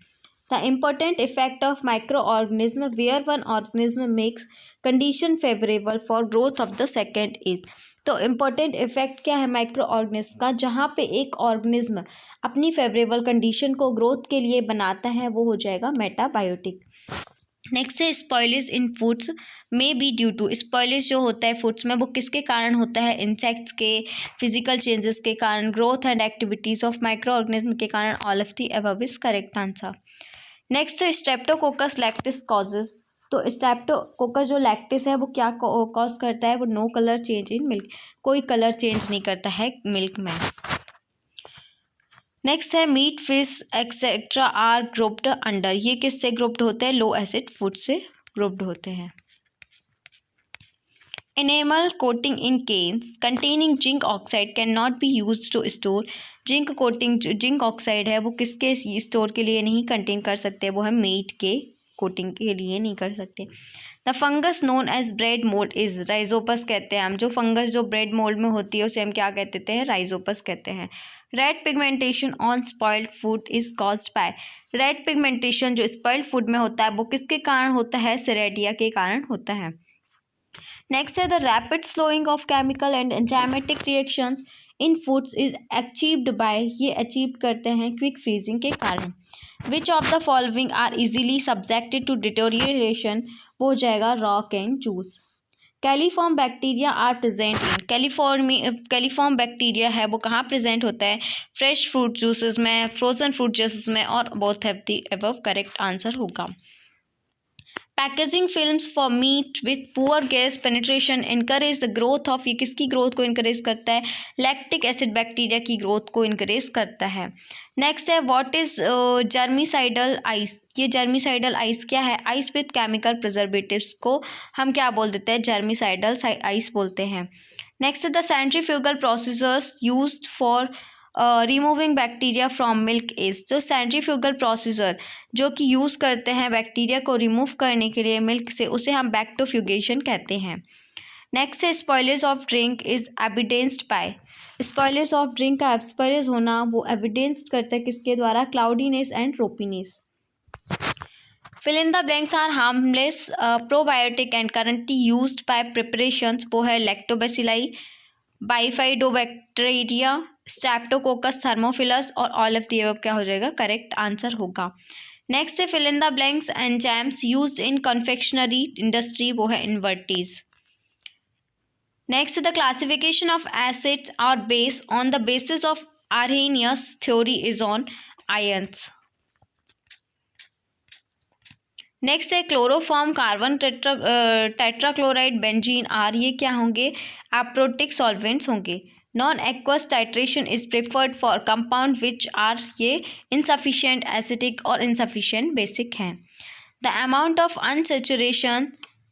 The important effect of micro organism where one organism makes condition favourable for growth of the second is, तो इम्पोर्टेंट इफेक्ट क्या है माइक्रो ऑर्गेनिज्म का, जहाँ पे एक ऑर्गेनिज्म अपनी फेवरेबल कंडीशन को ग्रोथ के लिए बनाता है वो हो जाएगा मेटाबायोटिक। नेक्स्ट है spoilage in foods may be due to, spoilage जो होता है फूड्स में वो किसके कारण होता है, इंसेक्ट्स के, फिजिकल चेंजेस के कारण, growth and activities of micro organism के कारण, all of the above is correct answer. Next है स्ट्रेप्टोकोकस लैक्टिस कॉजेज, तो स्ट्रेप्टोकोकस जो लैक्टिस है वो क्या कॉज करता है, वो no colour change in milk, कोई कलर चेंज नहीं करता है मिल्क में। नेक्स्ट है meat, fish etcetera are grouped under, ये किससे ग्रुप्ड होते हैं, लो एसिड फूड से ग्रुप्ड होते हैं। Enamel coating in canes containing zinc oxide cannot be used to store, zinc coating zinc oxide है वो किसके स्टोर के लिए नहीं कंटेन कर सकते, वो है मीट के कोटिंग के लिए नहीं कर सकते। The fungus known as bread mould is, rhizopus कहते हैं हम, जो फंगस जो ब्रेड मोल्ड में होती है उसे हम क्या कहते हैं, राइजोपस कहते हैं। Red pigmentation on spoiled food is caused by, red pigmentation जो स्पॉइल्ड फूड में होता है वो किसके कारण होता है, सेरेडिया के कारण होता है। नेक्स्ट है the rapid slowing of chemical and enzymatic reactions in foods is achieved by, ये अचीव करते हैं क्विक फ्रीजिंग के कारण। Which of the following are easily subjected to deterioration, वो हो जाएगा rock and juice. Coliform bacteria are present in, coliform bacteria है वो कहाँ प्रेजेंट होता है? फ्रेश फ्रूट जूसेस में, फ्रोजन फ्रूट जूसेस में, और both have the above correct answer होगा। Packaging films for meet with poor gas penetration encourage the growth of, ये किसकी ग्रोथ को इनकरेज करता है? लैक्टिक एसिड बैक्टीरिया की ग्रोथ को इनकरेज करता है। नेक्स्ट है व्हाट इज जर्मिसाइडल आइस, ये जर्मिसाइडल आइस क्या है? आइस विथ केमिकल प्रिजर्वेटिव्स को हम क्या बोल देते हैं? जर्मिसाइडल आइस बोलते हैं। Next the centrifugal procedures used for removing bacteria from milk is, जो सेंट्रीफ्यूगल प्रोसीजर जो कि यूज़ करते हैं बैक्टीरिया को रिमूव करने के लिए मिल्क से, उसे हम बैक्टोफ्यूगेशन कहते हैं। नेक्स्ट है spoilage of drink is evidenced by, spoilage of drink का स्पॉयलेज होना वो एविडेंस्ड करता है किसके द्वारा? Cloudiness and ropiness. Fill in the blanks are harmless probiotic and currently used by preparations, वो है लैक्टोबैसिलाई, बाइफाइडोबैक्टीरिया, स्ट्रेप्टोकोकस थर्मोफिलस, और ऑल ऑफ द अबव क्या हो जाएगा? करेक्ट आंसर होगा। नेक्स्ट है fill in the blanks enzymes used in confectionery industry, वो है invertase. Next the classification of acids और base on the basis of Arrhenius theory is on ions. Next है chloroform, carbon tetrachloride, benzene, are, ये क्या होंगे? Aprotic solvents होंगे। Non aqueous titration is preferred for compound which are, ये insufficient acidic और insufficient basic हैं। The amount of unsaturation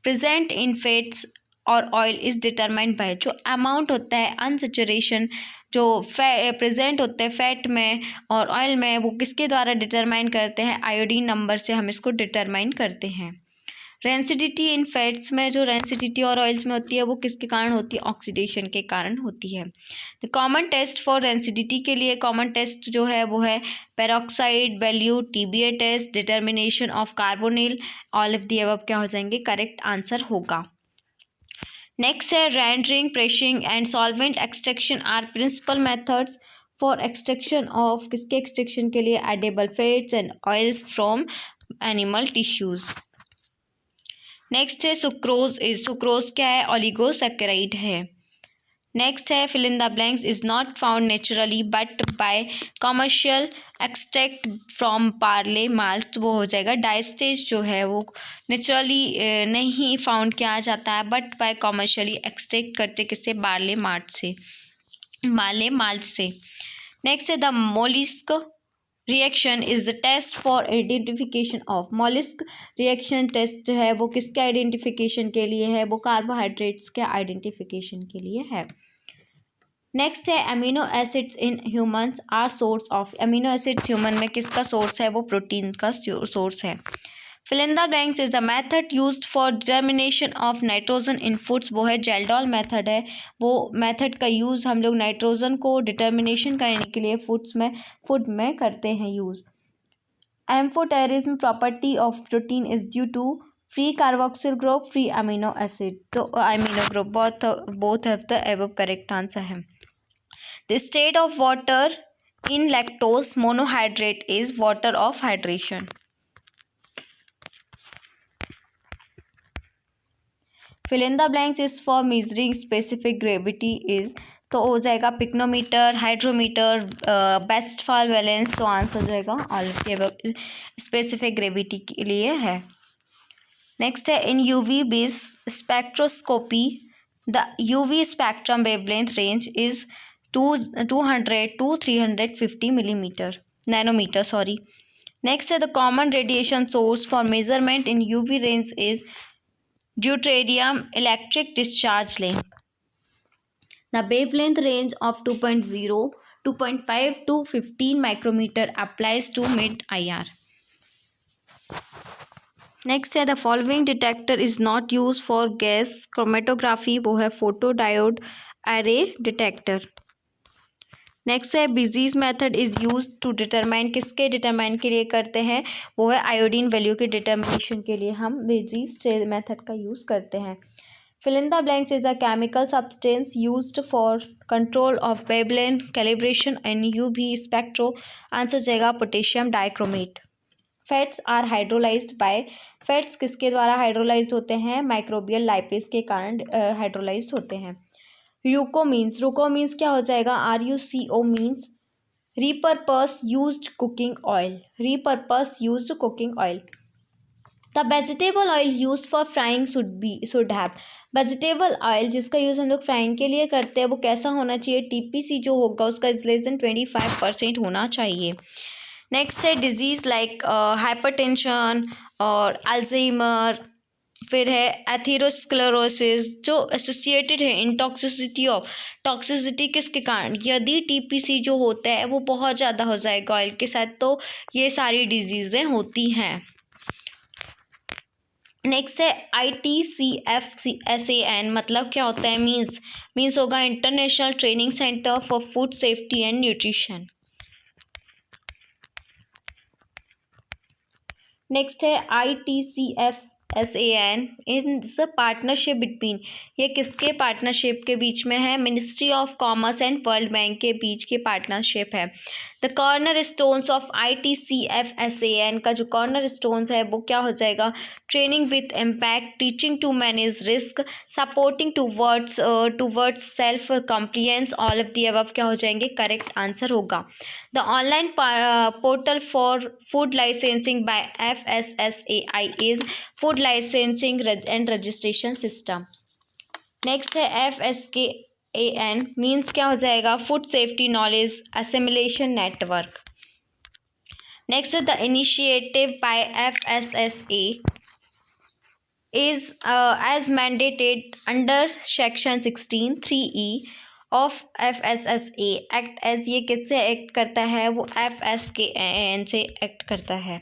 present in fats और oil is determined by, जो amount होता है अनसेचुरेशन जो प्रेजेंट होते हैं फैट में और ऑयल में, वो किसके द्वारा डिटरमाइन करते हैं? आयोडीन नंबर से हम इसको डिटरमाइन करते हैं। रेंसिडिटी इन फैट्स में, जो रेंसिडिटी और ऑयल्स में होती है वो किसके कारण होती है? ऑक्सीडेशन के कारण होती है। The common test for rancidity के लिए कॉमन टेस्ट जो है वो है peroxide value, TBA test, determination of carbonyl, all of the above क्या हो जाएंगे? करेक्ट आंसर होगा। नेक्स्ट है rendering, pressing and solvent extraction are principal methods for extraction of, किसके एक्सट्रैक्शन के लिए? Edible fats and oils from animal tissues. Next है sucrose is, sucrose क्या है? ओलिगोसैकेराइड है। नेक्स्ट है fill in the blanks is not found naturally but by commercial extract from Parle malt, वो हो जाएगा डायस्टेज जो है वो नेचुरली नहीं फाउंड किया जाता है बट बाय कमर्शियली एक्सट्रैक्ट करते किससे? बार्ले माल्ट से, बार्ले माल्ट से। नेक्स्ट है the Molisch reaction is the test for identification of, Molisch reaction test जो है वो किसके आइडेंटिफिकेशन के लिए है? वो कार्बोहाइड्रेट्स के आइडेंटिफिकेशन के लिए है। नेक्स्ट है amino acids in humans are source of, amino acids human में किसका सोर्स है? वो प्रोटीन का सोर्स है। Fill in the blanks is the method used for determination of nitrogen in foods, वो है जेल्डॉल मेथड है। वो मेथड का यूज़ हम लोग नाइट्रोजन को डिटर्मिनेशन करने के लिए फूड में करते हैं use. Amphoterism property of protein is due to free carboxyl group, free amino acid, तो amino group both have the above correct answer है। The state of water in lactose monohydrate is water of hydration. Fill in the blanks is for measuring specific gravity is, तो हो जाएगा pycnometer, hydrometer, Westphal balance, तो answer जो है all of the above specific gravity के लिए है। Next है in UV base spectroscopy the UV spectrum wavelength range is 200 to 350 nanometre sorry. Next है the common radiation source for measurement in UV range is deuterium electric discharge length. The wavelength range of 2.0, 2.5 to 15 micrometer applies to mid IR. Next है the following detector is not used for gas chromatography, वो है photodiode array detector. Next है बेजीज method is use to determine, किसके determine के लिए करते हैं? वो है आयोडीन वैल्यू के डिटर्मिनेशन के लिए हम बेजीज मेथड का यूज़ करते हैं। Fill in the blanks is a chemical substance used for control of wavelength calibration and UV spectro, answer जाएगा potassium dichromate. Fats are hydrolysed by, fats किसके द्वारा हाइड्रोलाइज्ड होते हैं? माइक्रोबियल लाइपेज के कारण हाइड्रोलाइज्ड होते हैं। रूको मीन्स क्या हो जाएगा? RUCO means repurpose used cooking oil, repurpose used cooking oil. The vegetable oil used for frying should have, vegetable oil जिसका यूज़ हम लोग फ्राइंग के लिए करते हैं वो कैसा होना चाहिए? TPC जो होगा उसका लेस देन 25% होना चाहिए। नेक्स्ट है डिजीज़ लाइक हाइपरटेंशन और अल्जाइमर, फिर है एथेरोस्क्लेरोसिस जो एसोसिएटेड है टॉक्सिसिटी किसके कारण? यदि TPC जो होता है वो बहुत ज़्यादा हो जाएगा ऑयल के साथ तो ये सारी डिजीज़ें होती हैं। नेक्स्ट है ITCFSAN, मतलब क्या होता है? मीन्स होगा international training centre for food safety and nutrition. Next है ITCFSAN इज पार्टनरशिप बिटवीन, ये किसके पार्टनरशिप के बीच में है? Ministry of commerce and world bank के बीच की पार्टनरशिप है। The corner stones of ITCFSAN का जो कॉर्नर स्टोन्स है वो क्या हो जाएगा? Training with impact, teaching to manage risk, supporting towards self compliance, all of the above क्या हो जाएंगे? करेक्ट आंसर होगा। The online portal for food licensing by FSSAI is food licensing and registration system. Next है FSKAN means क्या हो जाएगा? Food safety knowledge assimilation network. Next है the initiative by FSSA is as mandated under section 16(3)(e) of FSSA act as, ये किससे act करता है? वो FSKAN से एक्ट करता है।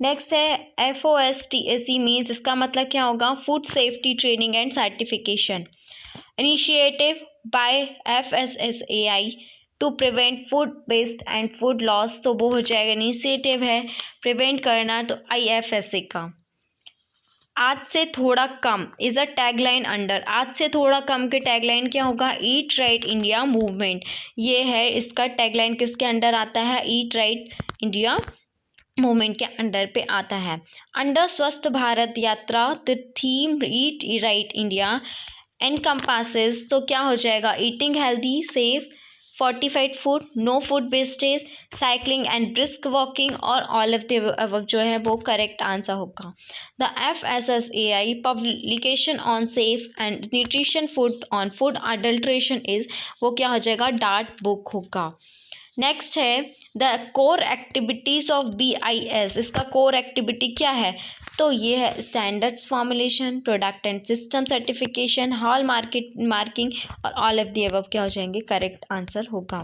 नेक्स्ट है FOSTAC मीन्स, इसका मतलब क्या होगा? Food safety training and certification. Initiative by FSSAI to prevent food waste and food loss, तो वो हो जाएगा इनिशिएटिव है प्रिवेंट करना, तो IFSA का। आज से थोड़ा कम इज़ अ टैगलाइन अंडर, आज से थोड़ा कम के टैगलाइन क्या होगा? ईट राइट इंडिया मूवमेंट, ये है इसका टैगलाइन किसके अंडर आता है? ईट राइट इंडिया मूवमेंट के अंडर पे आता है। Under Swasth Bharat Yatra the theme eat right India encompasses, तो क्या हो जाएगा? Eating healthy safe fortified food, no food wastage, cycling and brisk walking, और ऑल ऑफ द अबव जो है वो करेक्ट आंसर होगा। The FSSAI publication on safe and nutrition food on food adulteration is, वो क्या हो जाएगा? डार्ट बुक होगा। नेक्स्ट है the core activities of BIS, इसका कोर एक्टिविटी क्या है? तो ये है standards formulation, product and system certification, hall marking, और ऑल ऑफ दी अबव क्या हो जाएंगे? करेक्ट आंसर होगा।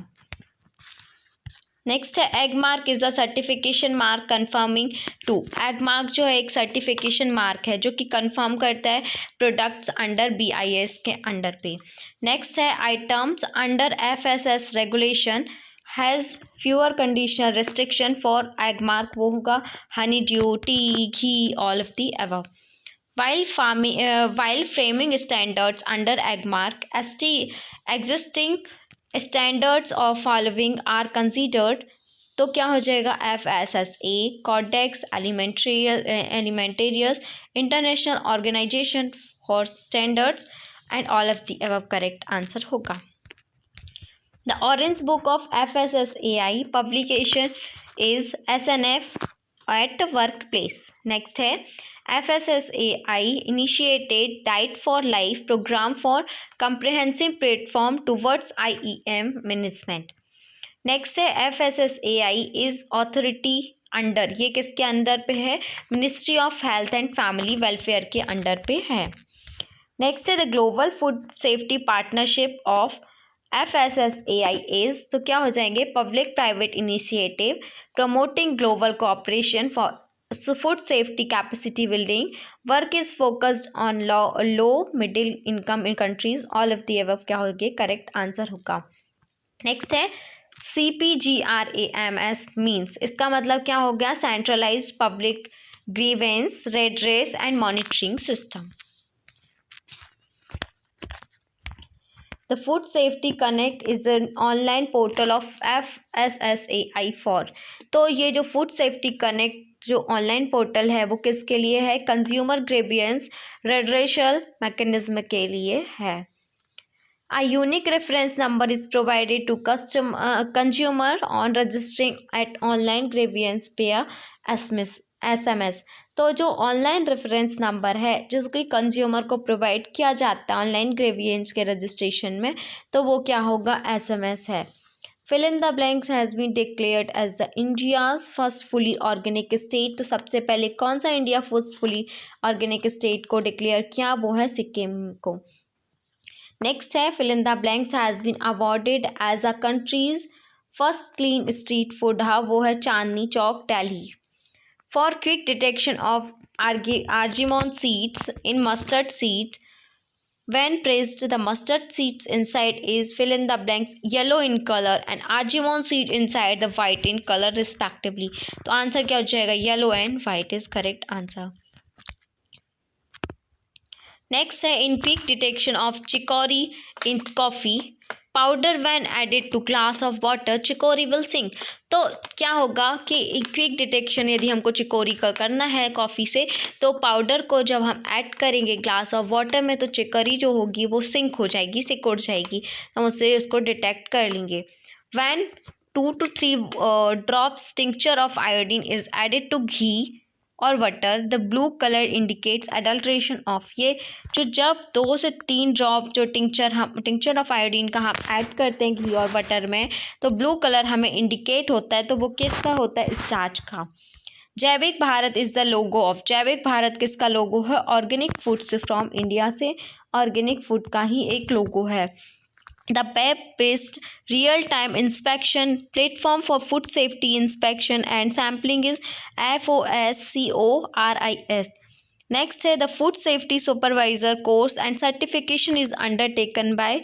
नेक्स्ट है Agmark is a certification mark conforming to, Agmark जो है एक सर्टिफिकेशन मार्क है जो कि कंफर्म करता है प्रोडक्ट्स अंडर BIS के अंडर पे। नेक्स्ट है items under FSS regulation has fewer conditional restriction for egg mark, वो होगा Honey due, T, ghee, all of the above. while framing standards under egg mark, existing standards of following are considered, तो क्या हो जाएगा? FSSA, Codex Alimentarius, International Organization for Standards, and all of the above correct answer होगा। The Orange Book of FSSAI publication is SNF at workplace. Next है FSSAI initiated Diet for Life program for comprehensive platform towards IEM management. Next है FSSAI is authority under, ये किसके under पे है? Ministry of health and family welfare के under पे है। Next है the global food safety partnership of FSSAI is, तो क्या हो जाएंगे? Public private initiative promoting global cooperation for food safety capacity building, work is focused on low middle income in countries, all of the above क्या होंगे? Correct answer होगा। Next है CPGRAMS means, इसका मतलब क्या हो गया? Centralised public grievance redress and monitoring system. The food safety connect is an online portal of FSSAI for. तो ये जो फूड सेफ्टी कनेक्ट जो ऑनलाइन पोर्टल है वो किसके लिए है? कंज्यूमर ग्रीवियंस रेडरेशल मैकेनिज्म के लिए है। A unique reference number is provided to consumer on registering at online grievance via SMS। तो जो ऑनलाइन रेफरेंस नंबर है जिसको कंज्यूमर को प्रोवाइड किया जाता है ऑनलाइन ग्रीवियंस के रजिस्ट्रेशन में, तो वो क्या होगा? SMS है। Fill in the blanks has been declared as the India's first fully organic state. तो सबसे पहले कौन सा India first fully organic state को डिक्लेयर किया? वो है सिक्किम को। नेक्स्ट है fill in the blanks has been awarded as a country's first clean street food hub. वो है Chandni Chowk, Delhi. For quick detection of argemone seeds in mustard seeds, when pressed the mustard seeds inside is fill in the blanks yellow in color and argemone seed inside the white in color respectively। तो answer क्या हो जाएगा? Yellow and white is correct answer. Next है in quick detection of chicory in coffee powder when added to glass of water chicory will sink. तो क्या होगा कि quick detection यदि हमको चिकोरी का करना है कॉफ़ी से, तो पाउडर को जब हम ऐड करेंगे ग्लास ऑफ वाटर में तो चिकोरी जो होगी वो सिंक हो जाएगी, सिकुड़ जाएगी। हम उससे उसको डिटेक्ट कर लेंगे। When 2 to 3 drops tincture of iodine is added to ghee और butter the blue colour indicates adulteration of. ये जो जब 2 से 3 ड्रॉप जो टिंक्चर ऑफ आयोडीन का हम ऐड करते हैं घी और बटर में, तो ब्लू कलर हमें इंडिकेट होता है, तो वो किसका होता है? स्टार्च का। जैविक Bharat is the logo of. जैविक भारत किसका लोगो है? ऑर्गेनिक फूड्स फ्रॉम इंडिया से ऑर्गेनिक फूड का ही एक लोगो है। The web-based real-time inspection platform for food safety inspection and sampling is FOSCORIS। Next है the food safety supervisor course and certification is undertaken by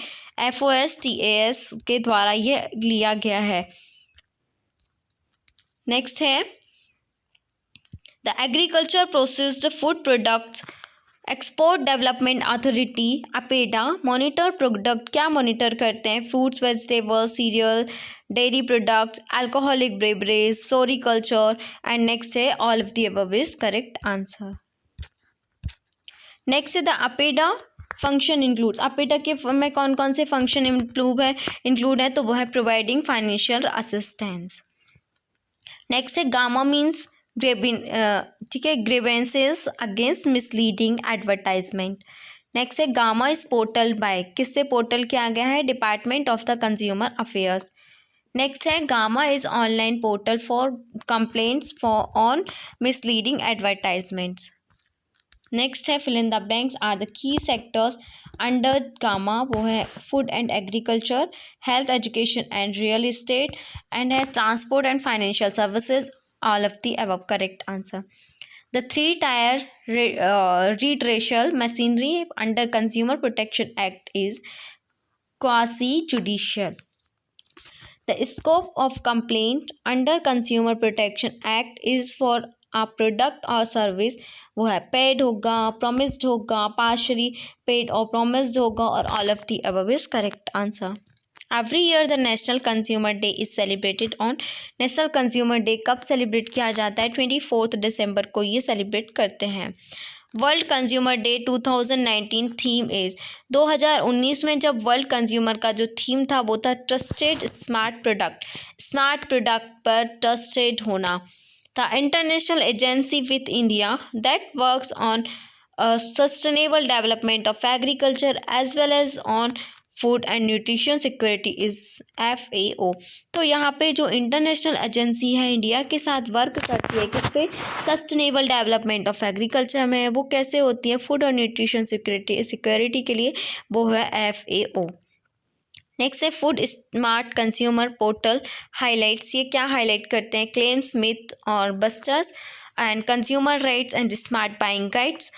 FOSTAS के द्वारा ये लिया गया है। Next है the agriculture processed food products export development authority APEDA monitor product क्या monitor करते हैं? Fruits, vegetables, cereal, dairy products, alcoholic beverage, floriculture and next है all of the above is correct answer. Next है the APEDA function includes. APEDA के में कौन कौन से फंक्शन इंक्लूड है? तो वो है प्रोवाइडिंग फाइनेंशियल असिस्टेंस। नेक्स्ट है गामा मीन्स ठीक है grievances against misleading advertisement. Next है गामा इस पोर्टल बाय किससे पोर्टल किया गया है? Department of the consumer affairs. Next है GAMA is online portal for complaints for on misleading advertisements. Next है fill in the blanks are the key sectors under GAMA. वो है food and agriculture, health, education and real estate and है transport and financial services. All of the above correct answer. The 3-tier redressal machinery under Consumer Protection Act is quasi-judicial. The scope of complaint under Consumer Protection Act is for a product or service। वो है paid होगा, promised होगा, partially paid और promised होगा और all of the above is correct answer. Every year the national consumer day is celebrated on. National consumer day कब celebrate किया जाता है? 24 दिसंबर को ये सेलिब्रेट करते हैं। World consumer day 2019 theme is. 2019 में जब वर्ल्ड कंज्यूमर का जो थीम था वो था trusted smart product. Smart product पर ट्रस्टेड होना। The international agency with India that works on sustainable development of agriculture as well as on food and nutrition security is FAO। तो यहाँ पे जो इंटरनेशनल एजेंसी है इंडिया के साथ work करती है किस पे? सस्टेनेबल डेवलपमेंट ऑफ एग्रीकल्चर में। वो कैसे होती है? फूड और न्यूट्रिशन सिक्योरिटी के लिए वो है FAO। नेक्स्ट है food smart consumer portal highlights. ये क्या हाईलाइट करते हैं? क्लेम्स, मिथ और busters and consumer rights and smart buying guides.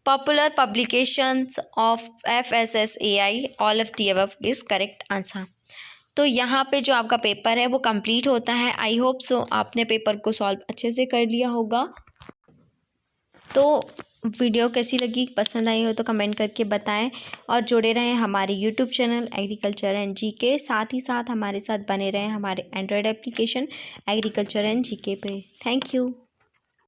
Popular publications of FSSAI all of the above is correct answer. तो यहाँ पे जो आपका पेपर है वो कंप्लीट होता है। आई होप सो आपने पेपर को सॉल्व अच्छे से कर लिया होगा। तो वीडियो कैसी लगी, पसंद आई हो तो कमेंट करके बताएं और जुड़े रहें हमारे YouTube channel agriculture and GK. साथ ही साथ हमारे साथ बने रहें हमारे Android application agriculture and GK पे। Thank you.